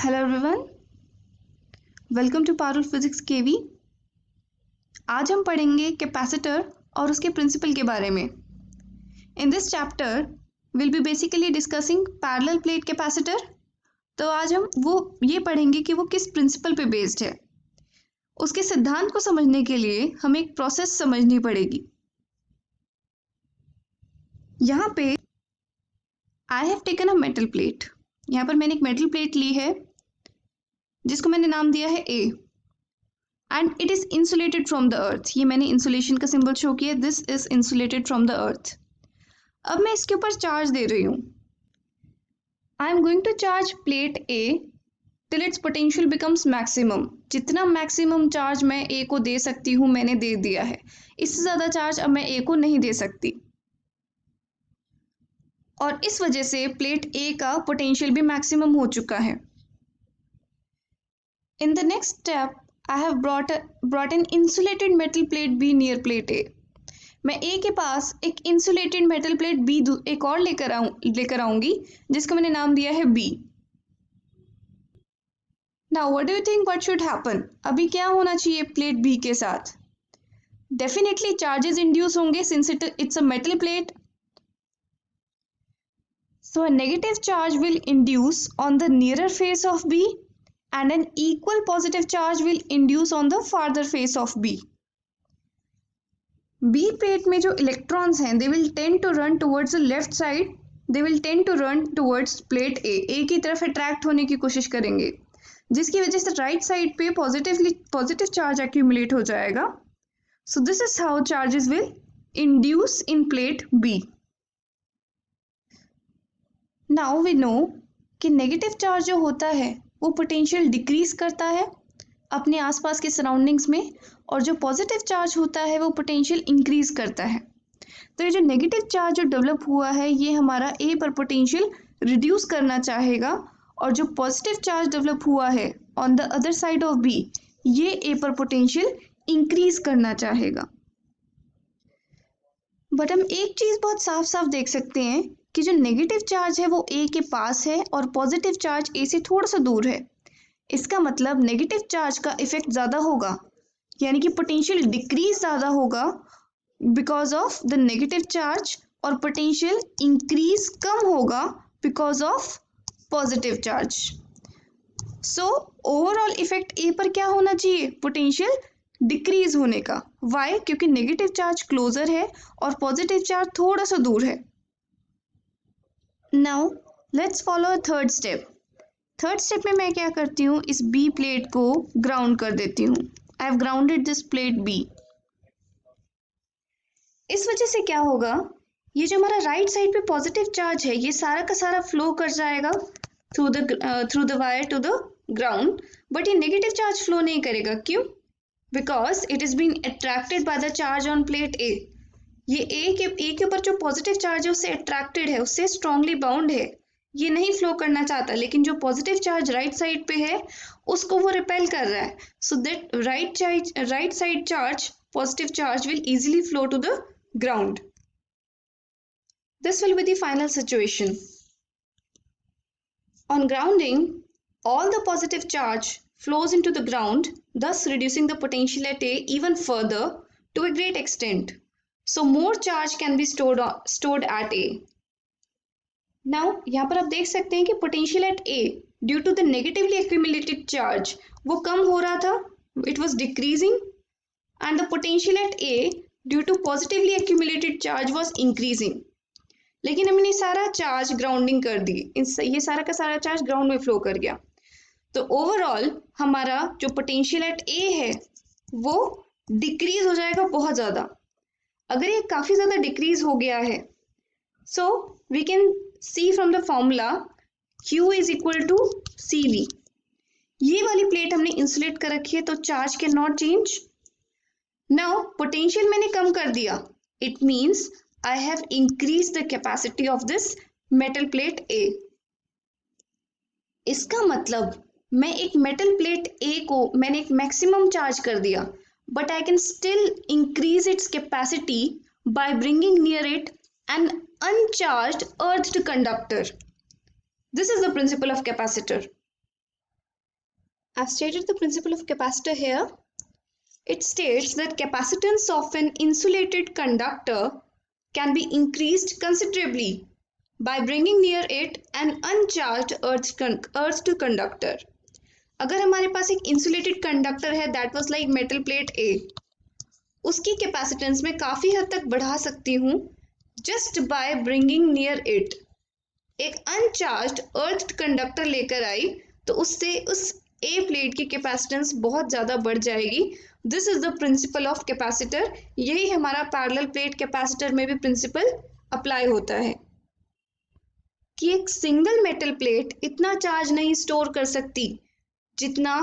Hello everyone, welcome to Parul physics KV. आज हम पढ़ेंगे कैपेसिटर और उसके प्रिंसिपल के बारे में। In this chapter will be basically discussing parallel plate capacitor. तो आज हम ये पढ़ेंगे कि वो किस प्रिंसिपल पे बेस्ड है। उसके सिद्धांत को समझने के लिए हमें एक प्रोसेस समझनी पड़ेगी। यहाँ पे I have taken a metal plate. यहाँ पर मैंने एक मेटल प्लेट ली है जिसको मैंने नाम दिया है A, and it is insulated from the earth. ये मैंने इंसुलेशन का सिंबल शो किया, this is insulated from the earth. अब मैं इसके ऊपर चार्ज दे रही हूँ। I am going to charge plate A till its potential becomes maximum. जितना मैक्सिमम चार्ज मैं ए को दे सकती हूँ मैंने दे दिया है। इससे ज़्यादा चार्ज अब मैं ए को नहीं दे सकती, और इस वजह से प्लेट ए का पोटेंशियल भी मैक्सिमम हो चुका है। In the next step, I have brought an insulated metal plate B near plate A. मैं A के पास एक insulated metal plate B एक और लेकर आऊंगी जिसको मैंने नाम दिया है B. Now what do you think what should happen? अभी क्या होना चाहिए plate B के साथ? Definitely charges induce होंगे since it's a metal plate. So a negative charge will induce on the nearer face of B and an equal positive charge will induce on the farther face of B. B plate में जो electrons हैं, they will tend to run towards the left side. They will tend to run towards plate A. A की तरफ attract होने की कोशिश करेंगे, जिसकी वजह से right side पे positive charge accumulate हो जाएगा. So this is how charges will induce in plate B. Now we know कि negative charge जो होता है वो पोटेंशियल डिक्रीज करता है अपने आसपास के सराउंडिंग्स में, और जो पॉजिटिव चार्ज होता है वो पोटेंशियल इंक्रीज करता है। तो ये जो नेगेटिव चार्ज जो डेवलप हुआ है ये हमारा ए पर पोटेंशियल रिड्यूस करना चाहेगा, और जो पॉजिटिव चार्ज डेवलप हुआ है on the other side of B ये ए पर पोटेंशियल इंक्रीज करना चाहेगा। बट हम एक चीज बहुत साफ साफ देख सकते हैं कि जो नेगेटिव चार्ज है वो ए के पास है और पॉजिटिव चार्ज ए से थोड़ा सा दूर है। इसका मतलब नेगेटिव चार्ज का इफेक्ट ज़्यादा होगा, यानी कि पोटेंशियल डिक्रीज ज़्यादा होगा because of the negative charge, और पोटेंशियल इंक्रीज कम होगा because of positive charge. So overall effect A पर क्या होना चाहिए? पोटेंशियल डिक्रीज होने का। वाई? क्योंकि नेगेटिव चार्ज क्लोजर है और पॉजिटिव चार्ज थोड़ा सा दूर है। Now let's follow third step. Third step में मैं क्या करती हूँ, इस बी प्लेट को ग्राउंड कर देती हूँ। I have grounded this plate B. इस वजह से क्या होगा, ये जो हमारा राइट साइड पे पॉजिटिव चार्ज है ये सारा का सारा फ्लो कर जाएगा through the wire to the ground, but ये नेगेटिव चार्ज फ्लो नहीं करेगा। क्यों? Because it is been attracted by the charge on plate A. ये ए के ऊपर जो पॉजिटिव चार्ज है उससे अट्रैक्टेड है, उससे स्ट्रांगली बाउंड है, ये नहीं फ्लो करना चाहता। लेकिन जो पॉजिटिव चार्ज राइट साइड पे है उसको वो रिपेल कर रहा है। So that right side charge positive charge will easily flow to the ground. This will be the final situation. On grounding all the positive charge flows into the ground, thus reducing the potential at A even further to a great extent. So more charge can be stored at A. Now यहाँ पर आप देख सकते हैं कि potential at A due to the negatively accumulated charge वो कम हो रहा था, it was decreasing, and the potential at A due to positively accumulated charge was increasing. लेकिन हमने सारा चार्ज ग्राउंडिंग कर दी, ये सारा का सारा चार्ज ग्राउंड में फ्लो कर गया। तो ओवरऑल हमारा जो पोटेंशियल एट ए है वो डिक्रीज हो जाएगा बहुत ज़्यादा। अगर ये काफ़ी ज़्यादा डिक्रीज हो गया है, so we can see from the formula Q is equal to CV। ये वाली प्लेट हमने इंसुलेट कर रखी है तो charge can not change. Now potential मैंने कम कर दिया, it means I have increase the capacity of this metal plate A। इसका मतलब मैं एक मेटल प्लेट A को मैंने एक मैक्सिमम चार्ज कर दिया, but I can still increase its capacity by bringing near it an uncharged earthed conductor. This is the principle of capacitor. I've stated the principle of capacitor here. It states that capacitance of an insulated conductor can be increased considerably by bringing near it an uncharged earth to conductor. अगर हमारे पास एक insulated conductor है, that was like metal plate A, उसकी capacitance मैं काफ़ी हद तक बढ़ा सकती हूँ just by bringing near it. एक अनचार्ज्ड अर्थ कंडक्टर लेकर आई तो उससे उस ए प्लेट की कैपेसिटेंस बहुत ज़्यादा बढ़ जाएगी. This is the principle of capacitor. यही हमारा पैरेलल प्लेट कैपेसिटर में भी प्रिंसिपल अप्लाई होता है कि एक सिंगल मेटल प्लेट इतना चार्ज नहीं स्टोर कर सकती जितना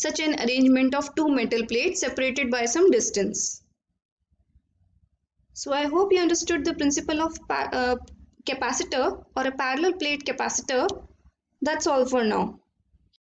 such an arrangement of two metal plates separated by some distance. So I hope you understood the principle of capacitor or a parallel plate capacitor. That's all for now.